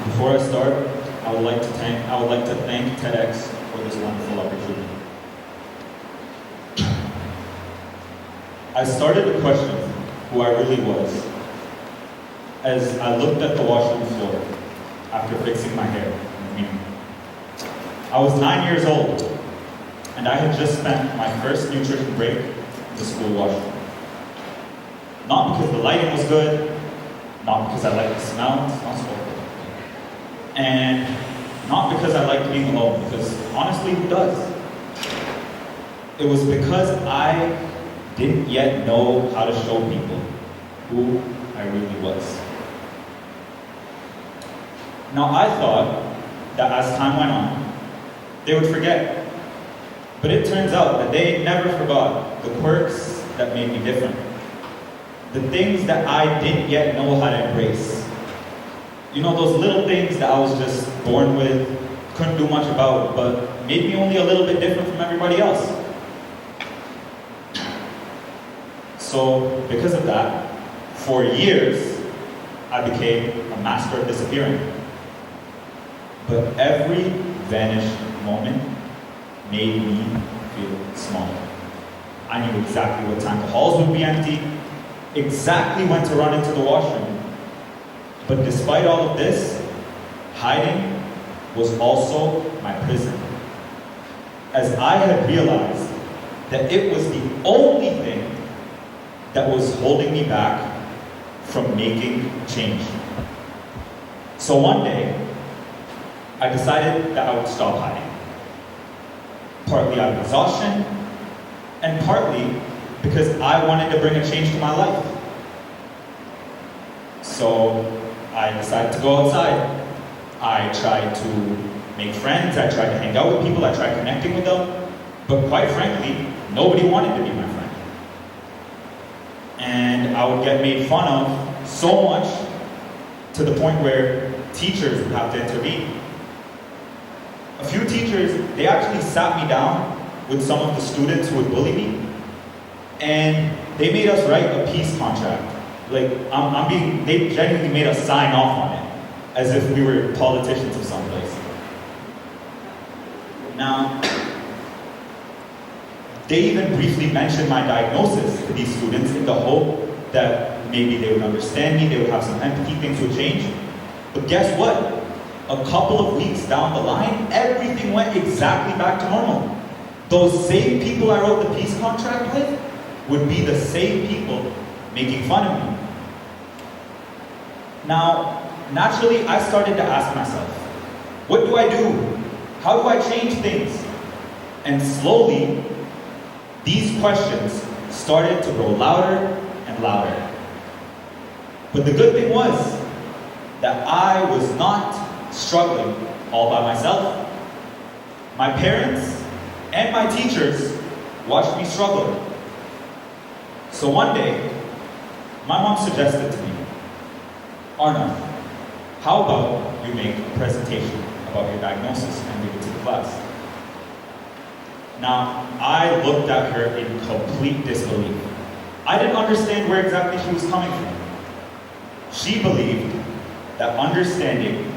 Before I start, I would like to thank TEDx for this wonderful opportunity. I started to question who I really was as I looked at the washroom floor after fixing my hair in the mirror. I was 9 years old, and I had just spent my first nutrition break in the school washroom. Not because the lighting was good, not because I liked the smell, it smells so good, and not because I liked being alone, because honestly, who does? It was because I didn't yet know how to show people who I really was. Now I thought that as time went on, they would forget. But it turns out that they never forgot the quirks that made me different. The things that I didn't yet know how to embrace. You know, those little things that I was just born with, couldn't do much about, but made me only a little bit different from everybody else. So, because of that, for years, I became a master of disappearing. But every vanished moment made me feel small. I knew exactly what time the halls would be empty, exactly when to run into the washroom. But despite all of this, hiding was also my prison. As I had realized that it was the only thing that was holding me back from making change. So one day, I decided that I would stop hiding. Partly out of exhaustion, and partly because I wanted to bring a change to my life. So I decided to go outside. I tried to make friends, I tried to hang out with people, I tried connecting with them, but quite frankly, nobody wanted to be my friend. And I would get made fun of so much to the point where teachers would have to intervene. A few teachers, they actually sat me down with some of the students who would bully me, and they made us write a peace contract. Like, they genuinely made us sign off on it, as if we were politicians of someplace. Now, they even briefly mentioned my diagnosis to these students in the hope that maybe they would understand me, they would have some empathy, things would change. But guess what? A couple of weeks down the line, everything went exactly back to normal. Those same people I wrote the peace contract with would be the same people making fun of me. Now, naturally, I started to ask myself, what do I do? How do I change things? And slowly, these questions started to grow louder and louder. But the good thing was that I was not struggling all by myself. My parents and my teachers watched me struggle. So one day, my mom suggested to me, Aarnav, how about you make a presentation about your diagnosis and give it to the class? Now, I looked at her in complete disbelief. I didn't understand where exactly she was coming from. She believed that understanding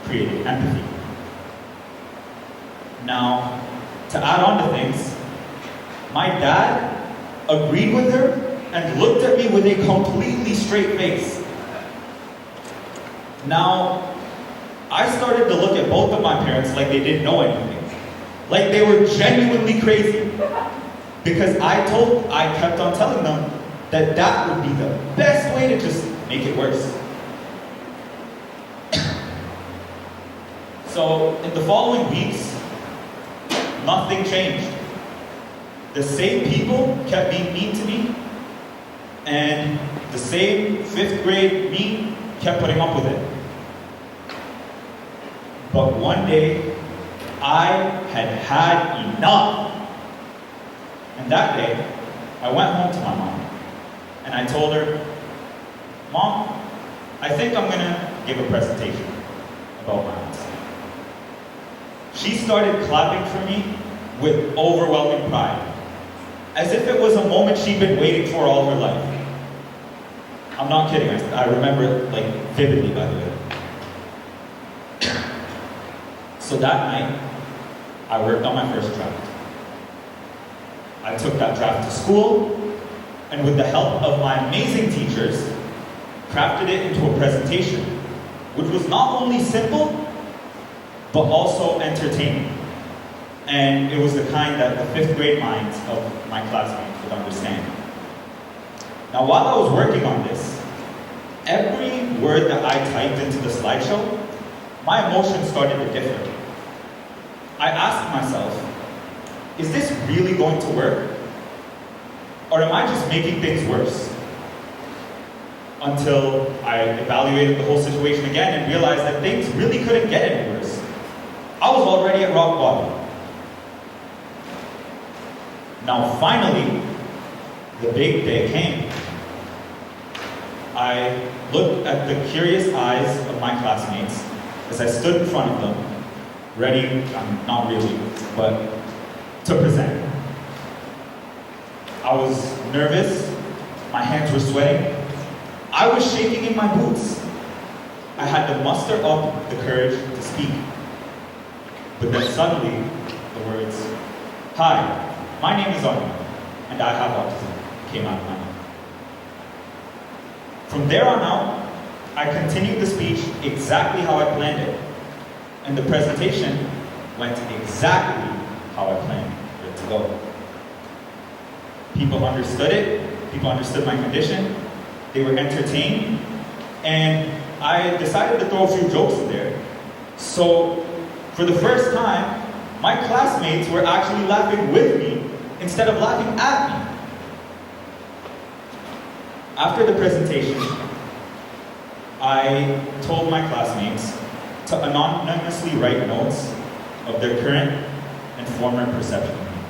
created empathy. Now, to add on to things, my dad agreed with her and looked at me with a completely straight face. Now, I started to look at both of my parents like they didn't know anything. Like they were genuinely crazy. Because I kept on telling them that that would be the best way to just make it worse. So, in the following weeks, nothing changed. The same people kept being mean to me, and the same 5th grade me kept putting up with it. But one day, I had had enough. And that day, I went home to my mom, and I told her, Mom, I think I'm gonna give a presentation about my aunt. She started clapping for me with overwhelming pride, as if it was a moment she'd been waiting for all her life. I'm not kidding, I remember it like vividly, by the way. So that night, I worked on my first draft. I took that draft to school, and with the help of my amazing teachers, crafted it into a presentation, which was not only simple, but also entertaining. And it was the kind that the 5th grade minds of my classmates would understand. Now, while I was working on this, every word that I typed into the slideshow, my emotions started to differ. I asked myself, is this really going to work? Or am I just making things worse? Until I evaluated the whole situation again and realized that things really couldn't get any worse. I was already at rock bottom. Now finally, the big day came. I looked at the curious eyes of my classmates as I stood in front of them, ready, not really, but to present. I was nervous, my hands were sweating, I was shaking in my boots. I had to muster up the courage to speak. But then suddenly, the words, "Hi, my name is Aarnav, and I have autism," came out of my mouth. From there on out, I continued the speech exactly how I planned it, and the presentation went exactly how I planned for it to go. People understood it, people understood my condition, they were entertained, and I decided to throw a few jokes in there. So, for the first time, my classmates were actually laughing with me instead of laughing at me. After the presentation, I told my classmates to anonymously write notes of their current and former perception of me.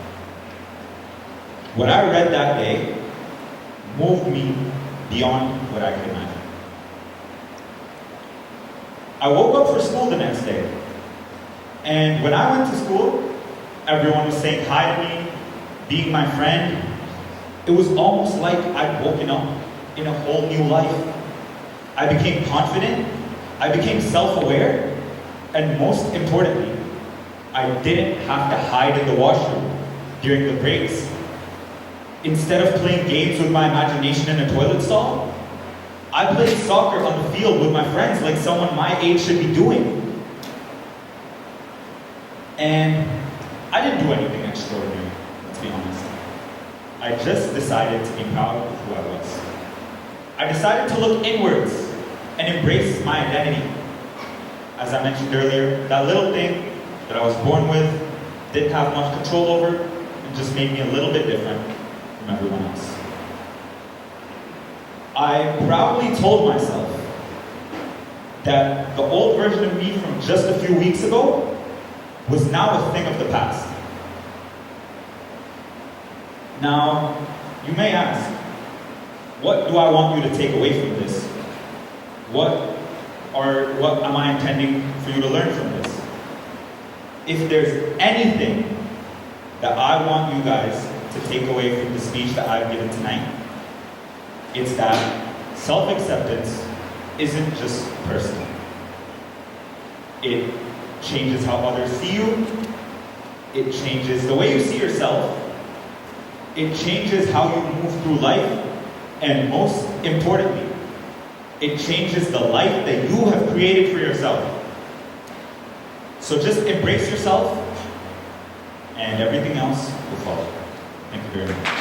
What I read that day moved me beyond what I could imagine. I woke up for school the next day, and when I went to school, everyone was saying hi to me, being my friend. It was almost like I'd woken up in a whole new life. I became confident, I became self-aware, and most importantly, I didn't have to hide in the washroom during the breaks. Instead of playing games with my imagination in a toilet stall, I played soccer on the field with my friends like someone my age should be doing. And I didn't do anything extraordinary, let's be honest. I just decided to be proud of who I was. I decided to look inwards and embrace my identity. As I mentioned earlier, that little thing that I was born with, didn't have much control over, and just made me a little bit different from everyone else. I proudly told myself that the old version of me from just a few weeks ago was now a thing of the past. Now, you may ask, what do I want you to take away from this? What am I intending for you to learn from this? If there's anything that I want you guys to take away from the speech that I've given tonight, it's that self-acceptance isn't just personal. It changes how others see you. It changes the way you see yourself. It changes how you move through life. And most importantly, it changes the life that you have created for yourself. So just embrace yourself, and everything else will follow. Thank you very much.